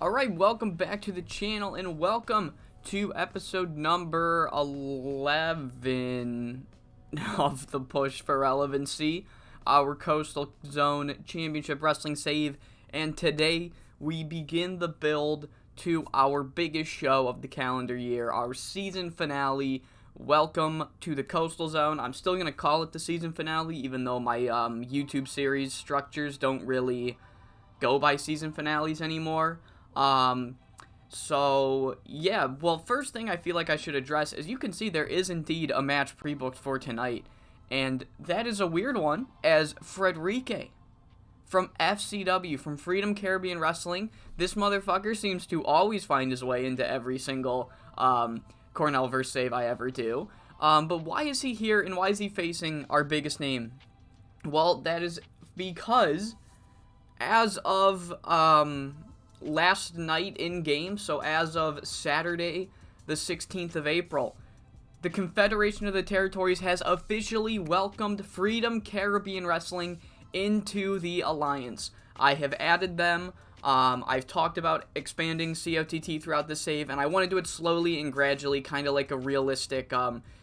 Alright, welcome back to the channel and welcome to episode number 11 of the push for Relevancy, our Coastal Zone Championship Wrestling save, and today we begin the build to our biggest show of the calendar year, our season finale. Welcome to the Coastal Zone. I'm still going to call it the season finale, even though my YouTube series structures don't really go by season finales anymore. So, yeah, well, first thing I feel like I should address is you can see there is indeed a match pre-booked for tonight, and that is a weird one, as Frederique from FCW, from Freedom Caribbean Wrestling, this motherfucker seems to always find his way into every single, Cornell versus save I ever do, but why is he here, and why is he facing our biggest name? Well, that is because, as of, last night in game, so as of Saturday, the 16th of April, the Confederation of the Territories has officially welcomed Freedom Caribbean Wrestling into the Alliance. I have added them. I've talked about expanding COTT throughout the save, and I want to do it slowly and gradually, kind of like a realistic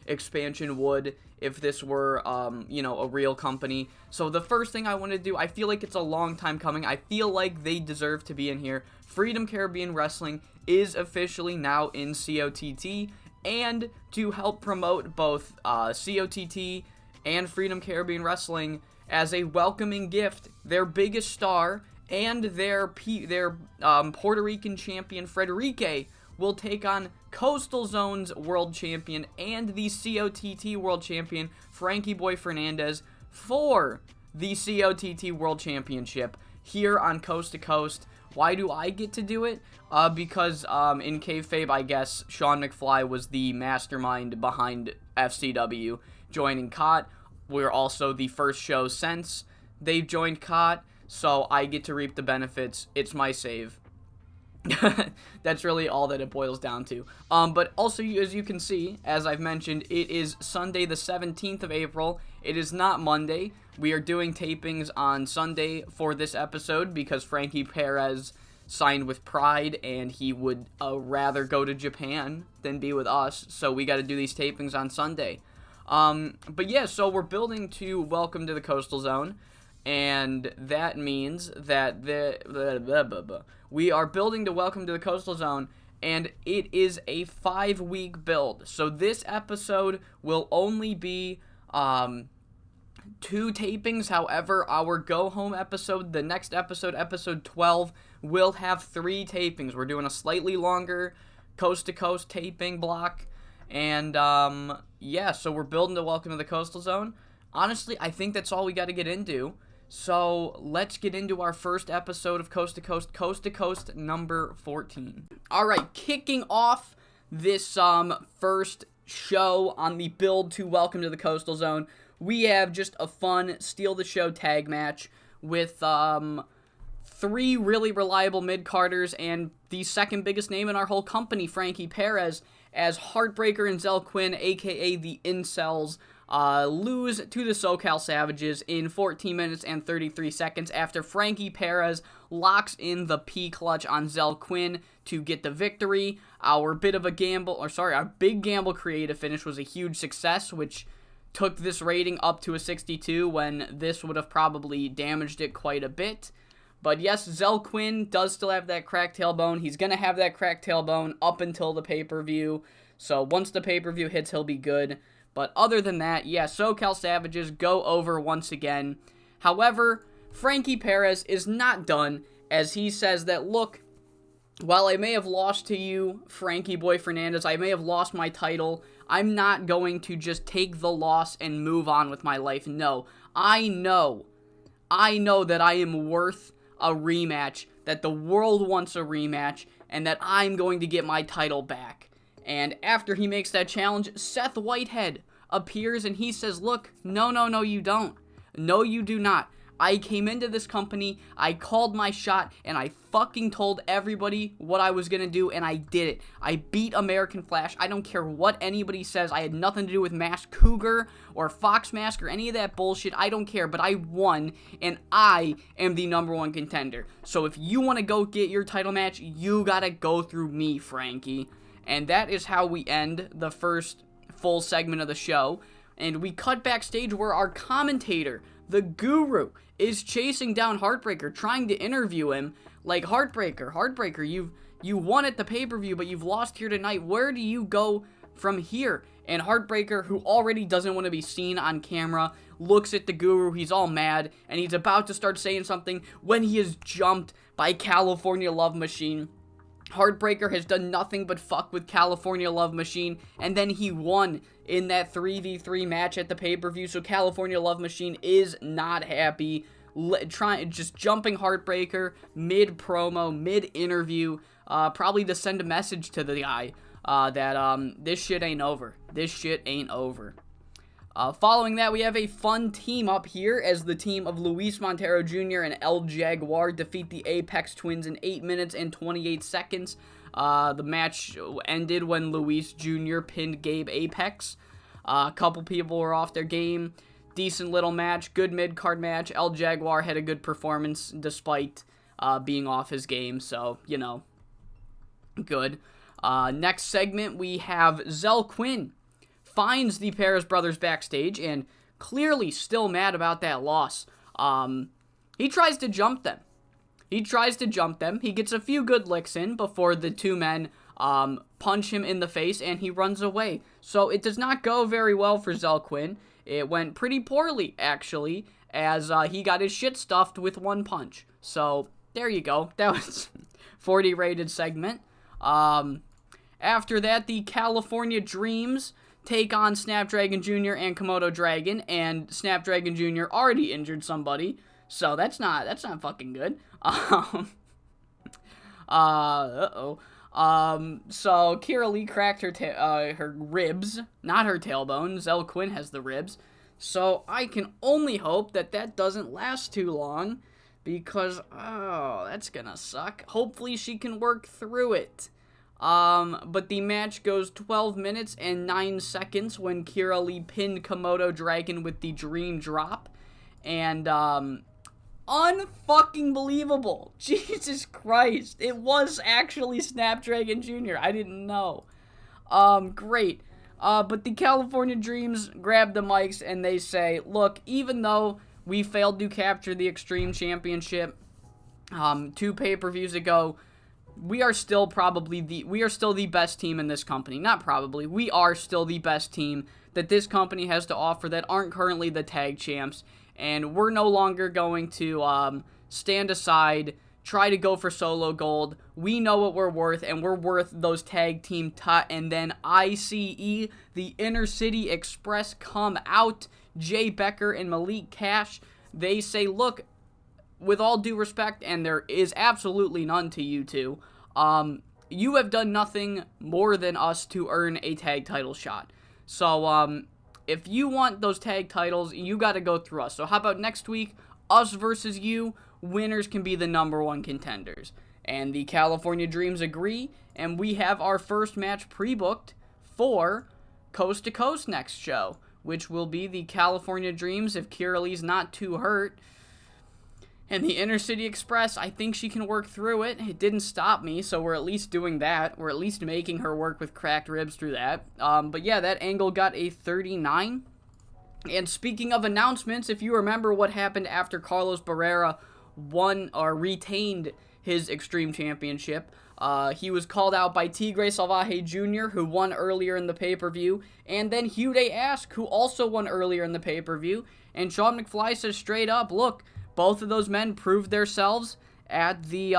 expansion would if this were, a real company. So the first thing I want to do, I feel like it's a long time coming. I feel like they deserve to be in here. Freedom Caribbean Wrestling is officially now in COTT, and to help promote both COTT and Freedom Caribbean Wrestling as a welcoming gift, their biggest star and their Puerto Rican champion Frederique will take on Coastal Zone's world champion and the COTT world champion Frankie-Boy Fernandez for the COTT World Championship here on Coast to Coast. Why do I get to do it? Because in kayfabe, I guess, Sean McFly was the mastermind behind FCW joining COTT. We're also the first show since they've joined COTT, so I get to reap the benefits. It's my save. That's really all that it boils down to. But also, as you can see, as I've mentioned, it is Sunday the 17th of April. It is not Monday. We are doing tapings on Sunday for this episode because Frankie Perez signed with Pride and he would rather go to Japan than be with us. So we got to do these tapings on Sunday. But yeah, so we're building to welcome to the Coastal Zone. And that means that we are building to welcome to the Coastal Zone, and it is a 5-week build. So this episode will only be 2 tapings. However, our go-home episode, the next episode, episode 12, will have 3 tapings. We're doing a slightly longer coast-to-coast taping block. And, yeah, so we're building to welcome to the Coastal Zone. Honestly, I think that's all we got to get into. So let's get into our first episode of Coast to Coast number 14. All right, kicking off this first show on the build to welcome to the Coastal Zone, we have just a fun steal the show tag match with 3 really reliable mid-carders and the second biggest name in our whole company, Frankie Perez, as Heartbreaker and Zell Quinn, aka the Incels, lose to the SoCal Savages in 14 minutes and 33 seconds after Frankie Perez locks in the P-clutch on Zell Quinn to get the victory. Our big gamble creative finish was a huge success, which took this rating up to a 62 when this would have probably damaged it quite a bit. But yes, Zell Quinn does still have that cracked tailbone. He's going to have that cracked tailbone up until the pay-per-view. So once the pay-per-view hits, he'll be good. But other than that, yeah, SoCal Savages go over once again. However, Frankie Perez is not done, as he says that, look, while I may have lost to you, Frankie-Boy Fernandez, I may have lost my title, I'm not going to just take the loss and move on with my life. No, I know that I am worth a rematch, that the world wants a rematch, and that I'm going to get my title back. And after he makes that challenge, Seth Whitehead appears and he says, look, no, you don't. No, you do not. I came into this company, I called my shot, and I fucking told everybody what I was gonna do, and I did it. I beat American Flash. I don't care what anybody says. I had nothing to do with Mask Cougar or Fox Mask or any of that bullshit. I don't care, but I won, and I am the #1 contender. So if you want to go get your title match, you gotta go through me, Frankie. And that is how we end the first full segment of the show. And we cut backstage where our commentator, the Guru, is chasing down Heartbreaker, trying to interview him. Like, Heartbreaker, you won at the pay-per-view, but you've lost here tonight. Where do you go from here? And Heartbreaker, who already doesn't want to be seen on camera, looks at the Guru. He's all mad, and he's about to start saying something when he is jumped by California Love Machine. Heartbreaker has done nothing but fuck with California Love Machine, and then he won in that 3v3 match at the pay-per-view, so California Love Machine is not happy, just jumping Heartbreaker mid-promo, mid-interview, probably to send a message to the guy that this shit ain't over. This shit ain't over. Following that, we have a fun team up here as the team of Luis Montero Jr. and El Jaguar defeat the Apex Twins in 8 minutes and 28 seconds. The match ended when Luis Jr. pinned Gabe Apex. A couple people were off their game. Decent little match, good mid-card match. El Jaguar had a good performance despite being off his game, so, you know, good. Next segment, we have Zell Quinn finds the Perez brothers backstage and clearly still mad about that loss. He tries to jump them. He gets a few good licks in before the two men punch him in the face and he runs away. So it does not go very well for Zell Quinn. It went pretty poorly, actually, as he got his shit stuffed with one punch. So there you go. That was 40 rated segment. After that, the California Dreams take on Snapdragon Jr. and Komodo Dragon, and Snapdragon Jr. already injured somebody, so that's not fucking good. So Kira Lee cracked her ribs, not her tailbone. Zell Quinn has the ribs, so I can only hope that doesn't last too long, because, that's gonna suck. Hopefully she can work through it. But the match goes 12 minutes and 9 seconds when Kira Lee pinned Komodo Dragon with the Dream Drop. And, unfucking believable. Jesus Christ. It was actually Snapdragon Jr. I didn't know. Great. But the California Dreams grab the mics and they say, look, even though we failed to capture the Extreme Championship, 2 pay-per-views ago, we are still the best team in this company. Not probably. We are still the best team that this company has to offer that aren't currently the tag champs. And we're no longer going to stand aside, try to go for solo gold. We know what we're worth, and we're worth those tag team and then ICE, the Inner City Express, come out. Jay Becker and Malik Cash, they say, look, with all due respect, and there is absolutely none to you two, you have done nothing more than us to earn a tag title shot. So, if you want those tag titles, you gotta go through us. So how about next week, us versus you, winners can be the #1 contenders. And the California Dreams agree, and we have our first match pre-booked for Coast to Coast next show, which will be the California Dreams if Kira Lee's not too hurt. And the Inner City Express, I think she can work through it. It didn't stop me, so we're at least doing that. We're at least making her work with cracked ribs through that. But yeah, that angle got a 39. And speaking of announcements, if you remember what happened after Carlos Barrera won or retained his Extreme Championship, he was called out by Tigre Salvaje Jr., who won earlier in the pay-per-view, and then Huday Ask, who also won earlier in the pay-per-view. And Sean McFly says straight up, look, both of those men proved themselves at the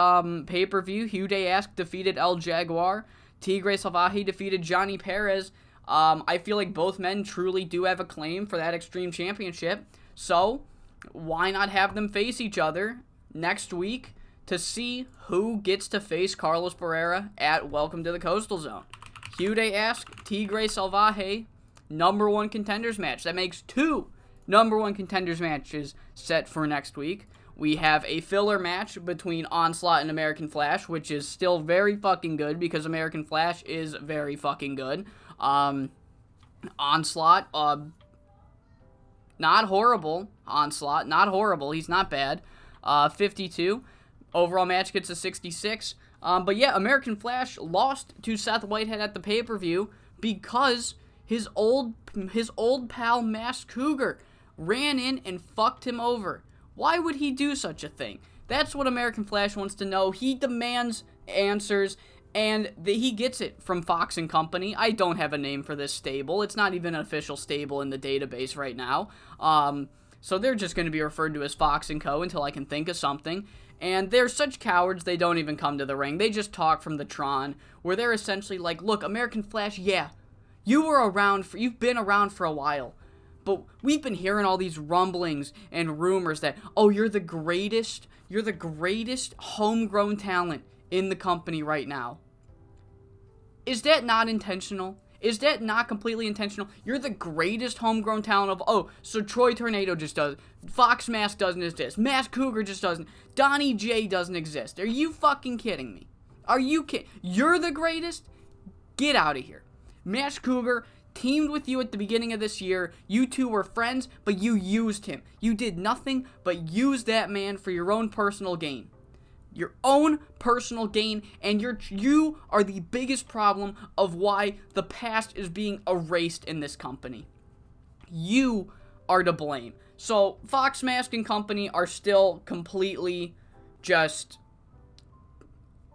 pay-per-view. Huday Ask defeated El Jaguar. Tigre Salvaje defeated Johnny Perez. I feel like both men truly do have a claim for that Extreme Championship. So, why not have them face each other next week to see who gets to face Carlos Barrera at Welcome to the Coastal Zone? Huday Ask, Tigre Salvaje, #1 contenders match. That makes 2 number one contenders matches set for next week. We have a filler match between Onslaught and American Flash, which is still very fucking good because American Flash is very fucking good. Onslaught, not horrible. Onslaught, not horrible. He's not bad. 52. Overall match gets a 66. But yeah, American Flash lost to Seth Whitehead at the pay-per-view because his old pal Masked Cougar ran in and fucked him over. Why would he do such a thing? That's what American Flash wants to know. He demands answers, and he gets it from Fox and Company. I don't have a name for this stable. It's not even an official stable in the database right now. So they're just going to be referred to as Fox and Co. until I can think of something. And they're such cowards, they don't even come to the ring. They just talk from the Tron, where they're essentially like, look, American Flash, yeah, you've been around for a while. But we've been hearing all these rumblings and rumors that, oh, you're the greatest homegrown talent in the company right now. Is that not intentional? Is that not completely intentional? You're the greatest homegrown talent so Troy Tornado just does. Fox Mask doesn't exist. Masked Cougar just doesn't. Donnie J doesn't exist. Are you fucking kidding me? Are you kidding? You're the greatest? Get out of here. Masked Cougar teamed with you at the beginning of this year. You two were friends, but you used him. You did nothing but use that man for your own personal gain. Your own personal gain, and you are the biggest problem of why the past is being erased in this company. You are to blame. So, Fox Mask and Company are still completely just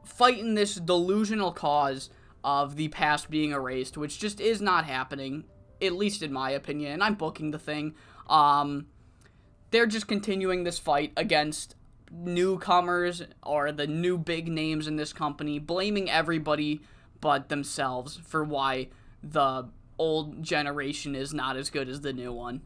fighting this delusional cause of the past being erased, which just is not happening, at least in my opinion, and I'm booking the thing. They're just continuing this fight against newcomers or the new big names in this company, blaming everybody but themselves for why the old generation is not as good as the new one.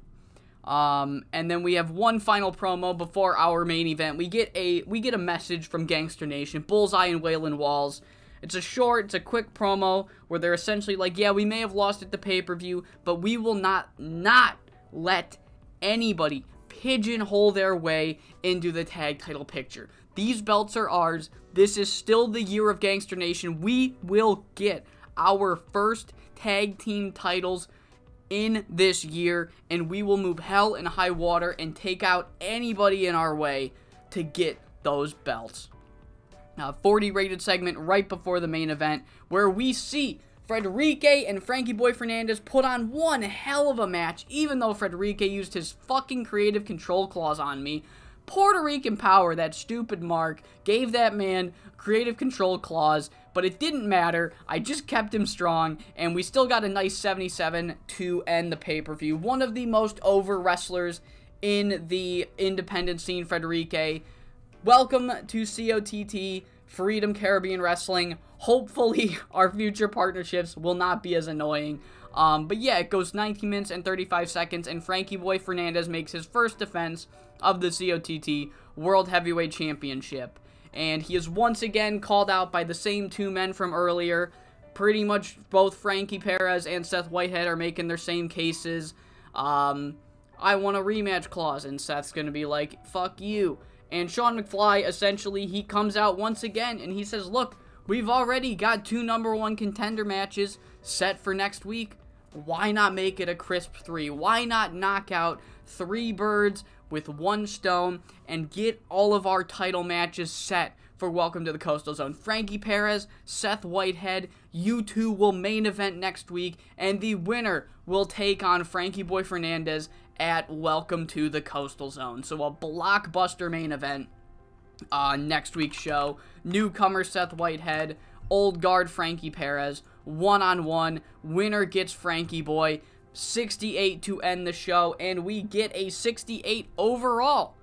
And then we have one final promo before our main event. We get a message from Gangster Nation, Bullseye and Waylon Walls. It's a quick promo where they're essentially like, yeah, we may have lost at the pay-per-view, but we will not let anybody pigeonhole their way into the tag title picture. These belts are ours. This is still the year of Gangster Nation. We will get our first tag team titles in this year, and we will move hell and high water and take out anybody in our way to get those belts. Now, a 40 rated segment right before the main event where we see Frederique and Frankie-Boy Fernandez put on one hell of a match, even though Frederique used his fucking creative control clause on me. Puerto Rican Power, that stupid mark, gave that man creative control clause, but it didn't matter. I just kept him strong, and we still got a nice 77 to end the pay-per-view. One of the most over wrestlers in the independent scene, Frederique. Welcome to COTT, Freedom Caribbean Wrestling. Hopefully, our future partnerships will not be as annoying. But yeah, it goes 19 minutes and 35 seconds, and Frankie-Boy Fernandez makes his first defense of the COTT World Heavyweight Championship. And he is once again called out by the same two men from earlier. Pretty much both Frankie Perez and Seth Whitehead are making their same cases. I want a rematch clause, and Seth's gonna be like, fuck you. And Sean McFly, essentially, he comes out once again, and he says, look, we've already got 2 number 1 contender matches set for next week. Why not make it a crisp 3? Why not knock out 3 birds with 1 stone and get all of our title matches set for Welcome to the Coastal Zone? Frankie Perez, Seth Whitehead, you two will main event next week, and the winner will take on Frankie-Boy Fernandez at Welcome to the Coastal Zone. So a blockbuster main event next week's show. Newcomer Seth Whitehead, old guard Frankie Perez, one-on-one. Winner gets Frankie Boy. 68 to end the show, and we get a 68 overall.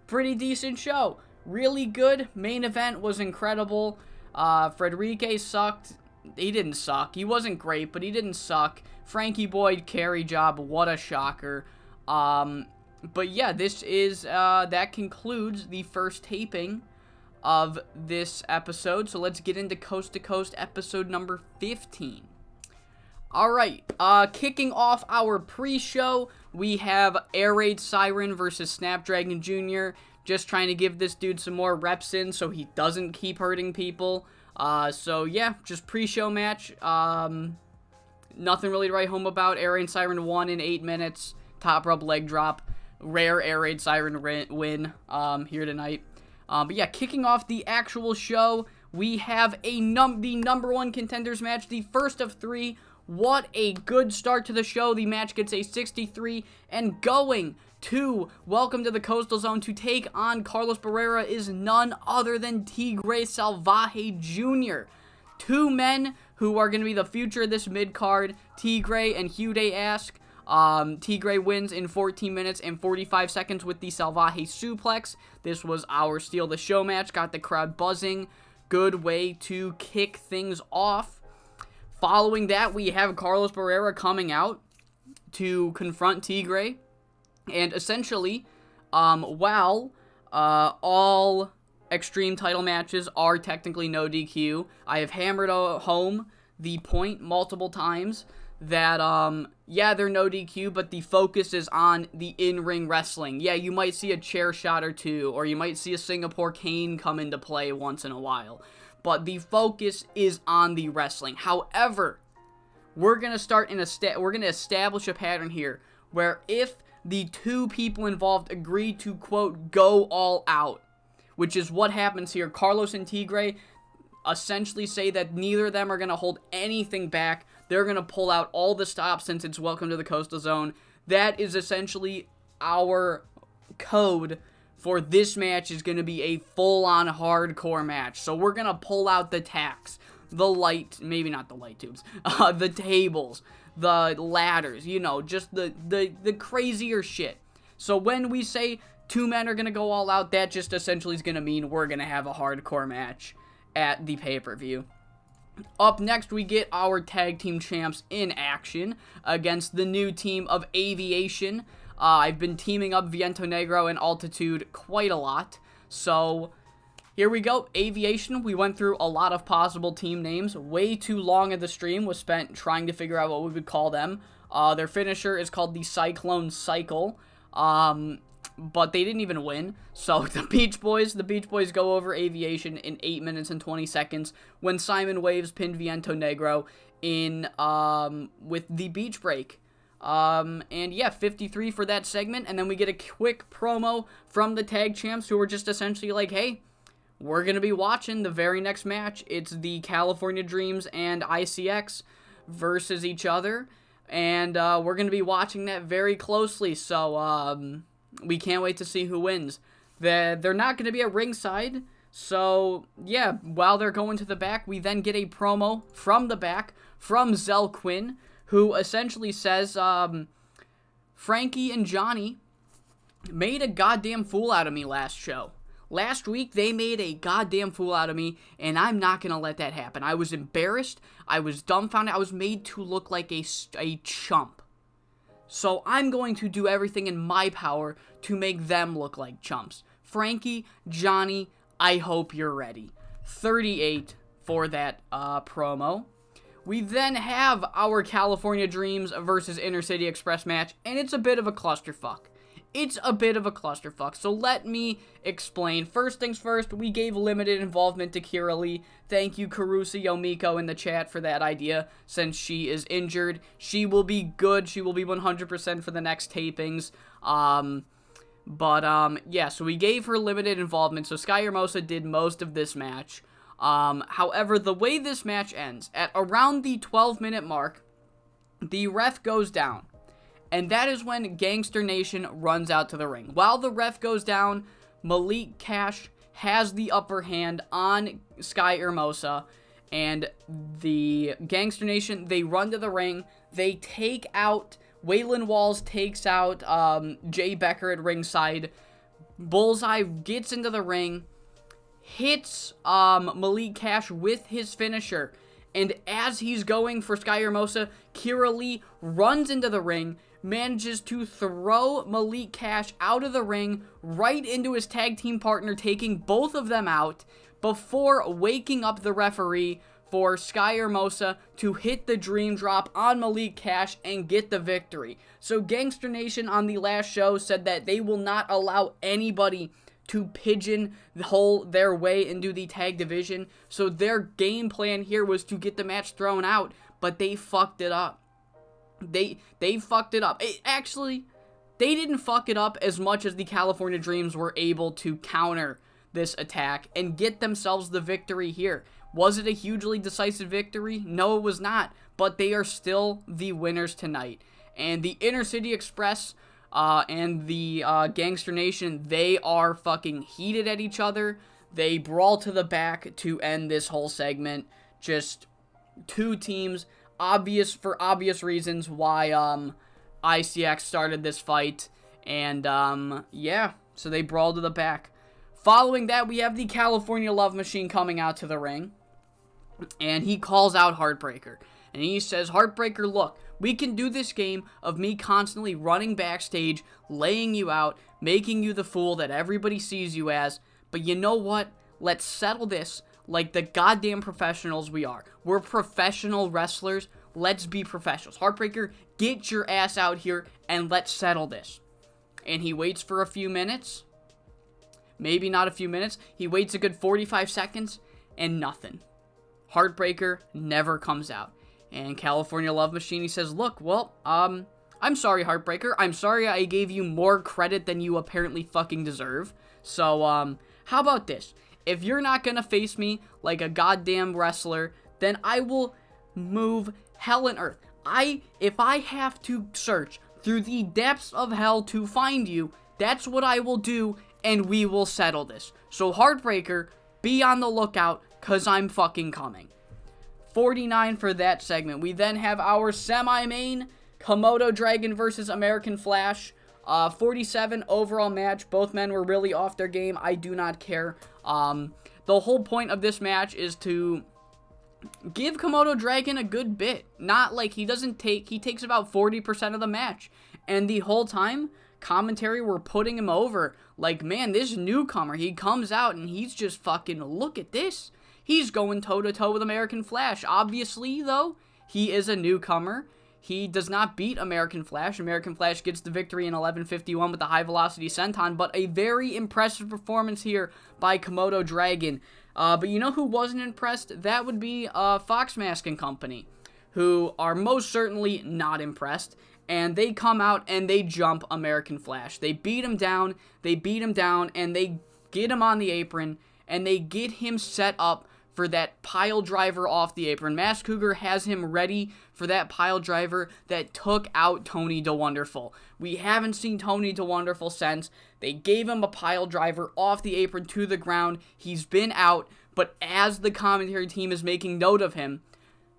Pretty decent show. Really good. Main event was incredible. Frederique sucked. He didn't suck. He wasn't great, but he didn't suck. Frankie Boy carry job. What a shocker. But yeah, this is, that concludes the first taping of this episode. So let's get into Coast to Coast episode number 15. Alright, kicking off our pre-show, we have Air Raid Siren versus Snapdragon Jr. Just trying to give this dude some more reps in so he doesn't keep hurting people. So yeah, just pre-show match. Nothing really to write home about. Air Raid Siren won in 8 minutes. Top rope leg drop. Rare Air Raid Siren win here tonight. But yeah, kicking off the actual show, we have the number one contenders match, the first of 3. What a good start to the show. The match gets a 63, and going to Welcome to the Coastal Zone to take on Carlos Barrera is none other than Tigre Salvaje Jr. 2 men who are going to be the future of this mid-card. Tigre and Hude Ask. Tigre wins in 14 minutes and 45 seconds with the Salvaje suplex. This was our Steal the Show match. Got the crowd buzzing. Good way to kick things off. Following that, we have Carlos Barrera coming out to confront Tigre. And essentially, while all Extreme title matches are technically no DQ, I have hammered home the point multiple times that, yeah, they're no DQ, but the focus is on the in-ring wrestling. Yeah, you might see a chair shot or two, or you might see a Singapore cane come into play once in a while. But the focus is on the wrestling. However, we're going to establish a pattern here where if the 2 people involved agree to, quote, go all out, which is what happens here. Carlos and Tigre essentially say that neither of them are going to hold anything back. They're going to pull out all the stops since it's Welcome to the Coastal Zone. That is essentially our code for this match is going to be a full-on hardcore match. So we're going to pull out the tacks, maybe not the light tubes, the tables, the ladders, you know, just the crazier shit. So when we say 2 men are going to go all out, that just essentially is going to mean we're going to have a hardcore match at the pay-per-view. Up next, we get our tag team champs in action against the new team of Aviation. I've been teaming up Viento Negro and Altitude quite a lot. So, here we go. Aviation, we went through a lot of possible team names. Way too long of the stream was spent trying to figure out what we would call them. Their finisher is called the Cyclone Cycle. But they didn't even win. So, the Beach Boys go over Aviation in 8 minutes and 20 seconds when Simon Waves pinned Viento Negro in, with the Beach Break. And yeah, 53 for that segment, and then we get a quick promo from the tag champs who were just essentially like, hey, we're going to be watching the very next match. It's the California Dreams and ICX versus each other, and we're going to be watching that very closely, so we can't wait to see who wins. They're not going to be at ringside, so yeah, while they're going to the back, we then get a promo from the back from Zell Quinn, who essentially says, Frankie and Johnny made a goddamn fool out of me last show. Last week, they made a goddamn fool out of me, and I'm not going to let that happen. I was embarrassed. I was dumbfounded. I was made to look like a chump. So I'm going to do everything in my power to make them look like chumps. Frankie, Johnny, I hope you're ready. 38 for that promo. We then have our California Dreams versus Inner City Express match, and it's a bit of a clusterfuck. So let me explain. First things first, we gave limited involvement to Kira Lee. Thank you, Karusa Yomiko, in the chat for that idea, since she is injured. She will be good. She will be 100% for the next tapings. Yeah, so we gave her limited involvement, so Sky Hermosa did most of this match. However, the way this match ends, at around the 12-minute mark, the ref goes down. And that is when Gangster Nation runs out to the ring. While the ref goes down, Malik Cash has the upper hand on Sky Hermosa. And the Gangster Nation, they run to the ring. They take out, Waylon Walls takes out Jay Becker at ringside. Bullseye gets into the ring, hits Malik Cash with his finisher. And as he's going for Sky Hermosa, Kira Lee runs into the ring, manages to throw Malik Cash out of the ring, right into his tag team partner, taking both of them out, before waking up the referee for Sky Hermosa to hit the dream drop on Malik Cash and get the victory. So Gangster Nation on the last show said that they will not allow anybody to pigeonhole their way into the tag division. So their game plan here was to get the match thrown out, but they fucked it up. They fucked it up. They didn't fuck it up as much as the California Dreams were able to counter this attack and get themselves the victory here. Was it a hugely decisive victory? No, it was not, but they are still the winners tonight. And the Inner City Express and the Gangster Nation, they are fucking heated at each other. They brawl to the back to end this whole segment. Just two teams, for obvious reasons why ICX started this fight. And yeah, so they brawl to the back. Following that, we have the California Love Machine coming out to the ring. And he calls out Heartbreaker. And he says, Heartbreaker, look, we can do this game of me constantly running backstage, laying you out, making you the fool that everybody sees you as. But you know what? Let's settle this like the goddamn professionals we are. We're professional wrestlers. Let's be professionals. Heartbreaker, get your ass out here and let's settle this. And he waits for a few minutes. Maybe not a few minutes. He waits a good 45 seconds and nothing. Heartbreaker never comes out. And California Love Machine, he says, look, well, I'm sorry, Heartbreaker. I'm sorry I gave you more credit than you apparently fucking deserve. So, how about this? If you're not gonna face me like a goddamn wrestler, then I will move hell and earth. If I have to search through the depths of hell to find you, that's what I will do, and we will settle this. So, Heartbreaker, be on the lookout, cause I'm fucking coming. 49 for that segment. We then have our semi-main, Komodo Dragon versus American Flash. 47 overall match. Both men were really off their game. I do not care. The whole point of this match is to give Komodo Dragon a good bit. Not like he takes about 40% of the match. And the whole time, commentary were putting him over. Like, man, this newcomer, he comes out and he's just fucking, look at this. He's going toe-to-toe with American Flash. Obviously, though, he is a newcomer. He does not beat American Flash. American Flash gets the victory in 11:51 with the high-velocity senton, but a very impressive performance here by Komodo Dragon. But you know who wasn't impressed? That would be Fox Mask and Company, who are most certainly not impressed. And they come out and they jump American Flash. They beat him down, and they get him on the apron, and they get him set up for that pile driver off the apron. Mask Cougar has him ready for that pile driver that took out Tony DeWonderful. We haven't seen Tony DeWonderful since. They gave him a pile driver off the apron to the ground. He's been out, but as the commentary team is making note of him,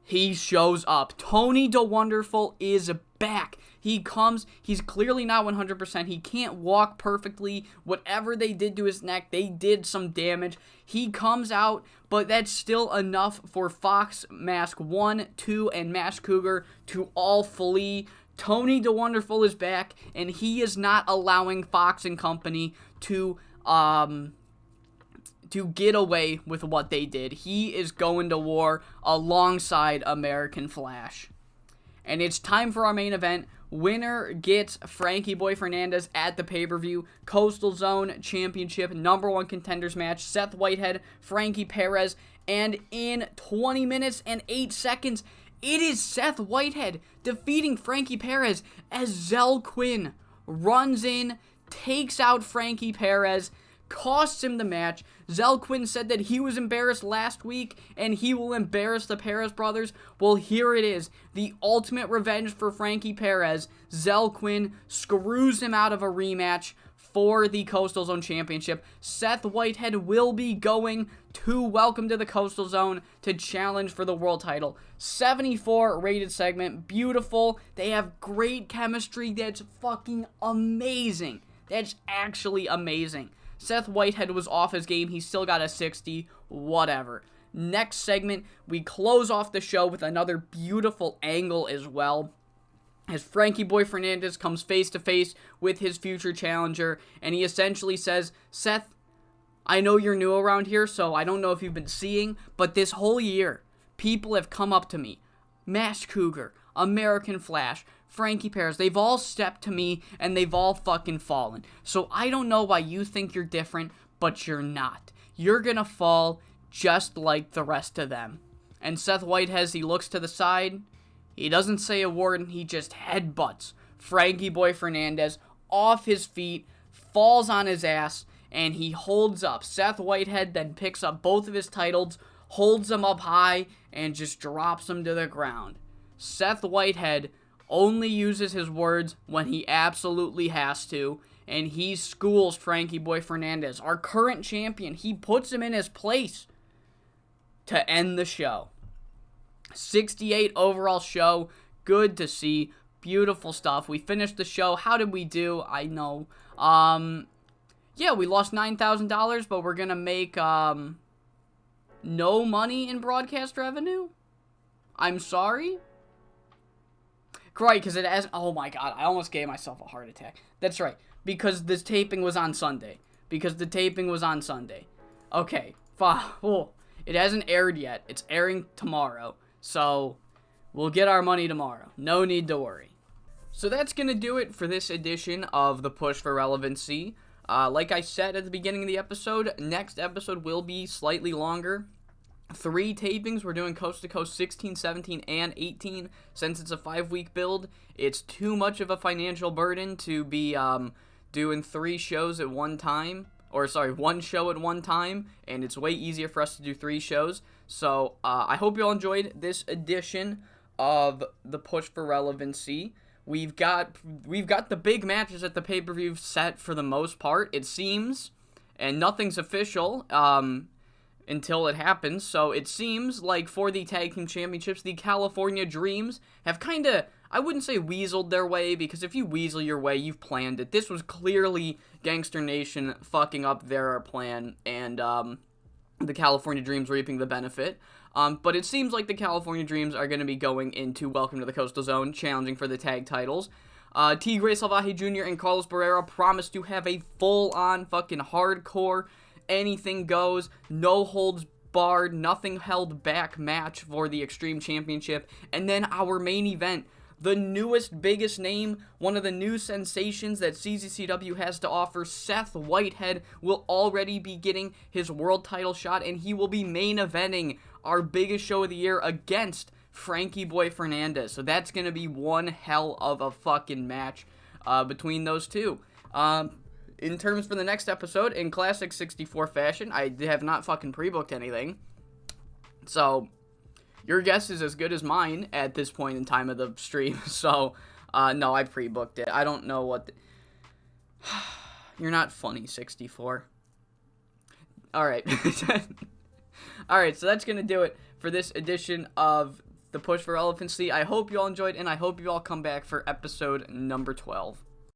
he shows up. Tony DeWonderful is back. He comes, he's clearly not 100%. He can't walk perfectly. Whatever they did to his neck, they did some damage. He comes out, but that's still enough for Fox, Mask 1, 2, and Mask Cougar to all flee. Tony DeWonderful is back, and he is not allowing Fox and Company to get away with what they did. He is going to war alongside American Flash. And it's time for our main event. Winner gets Frankie-Boy Fernandez at the pay-per-view. Coastal Zone Championship #1 contenders match. Seth Whitehead, Frankie Perez. And in 20 minutes and 8 seconds, it is Seth Whitehead defeating Frankie Perez as Zell Quinn runs in, takes out Frankie Perez, costs him the match. Zell Quinn said that he was embarrassed last week and he will embarrass the Perez brothers. Well, here it is. The ultimate revenge for Frankie Perez. Zell Quinn screws him out of a rematch for the Coastal Zone Championship. Seth Whitehead will be going to Welcome to the Coastal Zone to challenge for the world title. 74 rated segment. Beautiful. They have great chemistry. That's fucking amazing. That's actually amazing. Seth Whitehead was off his game. He still got a 60. Whatever. Next segment, we close off the show with another beautiful angle as well, as Frankie-Boy Fernandez comes face to face with his future challenger, and he essentially says, Seth, I know you're new around here, so I don't know if you've been seeing, but this whole year, People have come up to me. Masked Cougar, American Flash, Frankie Perez, they've all stepped to me and they've all fucking fallen. So I don't know why you think you're different, but you're not. You're gonna fall just like the rest of them. And Seth Whitehead, he looks to the side, he doesn't say a word, and he just headbutts Frankie-Boy Fernandez off his feet, falls on his ass, and he holds up. Seth Whitehead then picks up both of his titles, holds them up high, and just drops them to the ground. Seth Whitehead only uses his words when he absolutely has to, and he schools Frankie-Boy Fernandez, our current champion. He puts him in his place to end the show. 68 overall show. Good to see. Beautiful stuff. We finished the show. How did we do? I know. Yeah, we lost $9,000, but we're going to make no money in broadcast revenue? I'm sorry? Right, because it has... Oh my god, I almost gave myself a heart attack. That's right, because this taping was on Sunday. Okay, oh, it hasn't aired yet. It's airing tomorrow. So, we'll get our money tomorrow. No need to worry. So that's going to do it for this edition of the Push for Relevancy. Like I said at the beginning of the episode, next episode will be slightly longer. 3 tapings. We're doing Coast to Coast 16, 17, and 18. Since it's a 5-week build, it's too much of a financial burden to be doing 3 shows at one time. Or, sorry, 1 show at one time. And it's way easier for us to do 3 shows. So, I hope you all enjoyed this edition of the Push for Relevancy. We've got the big matches at the pay-per-view set for the most part, it seems. And nothing's official until it happens. So it seems like for the Tag Team Championships, the California Dreams have kind of, I wouldn't say weaseled their way, because if you weasel your way, you've planned it. This was clearly Gangster Nation fucking up their plan, and the California Dreams reaping the benefit. But it seems like the California Dreams are going to be going into Welcome to the Coastal Zone, challenging for the tag titles. Tigre Salvaje Jr. and Carlos Barrera promise to have a full-on fucking hardcore, anything goes, no holds barred, nothing held back match for the Extreme Championship. And then our main event, the newest, biggest name, one of the new sensations that CZCW has to offer, Seth Whitehead, will already be getting his world title shot, and he will be main eventing our biggest show of the year against Frankie-Boy Fernandez. So that's going to be one hell of a fucking match between those two. In terms for the next episode, in classic 64 fashion, I have not fucking pre-booked anything. So, your guess is as good as mine at this point in time of the stream. So, no, I pre-booked it. I don't know what... You're not funny, 64. Alright. Alright, so that's going to do it for this edition of the Push for Relevancy. I hope you all enjoyed, and I hope you all come back for episode number 12.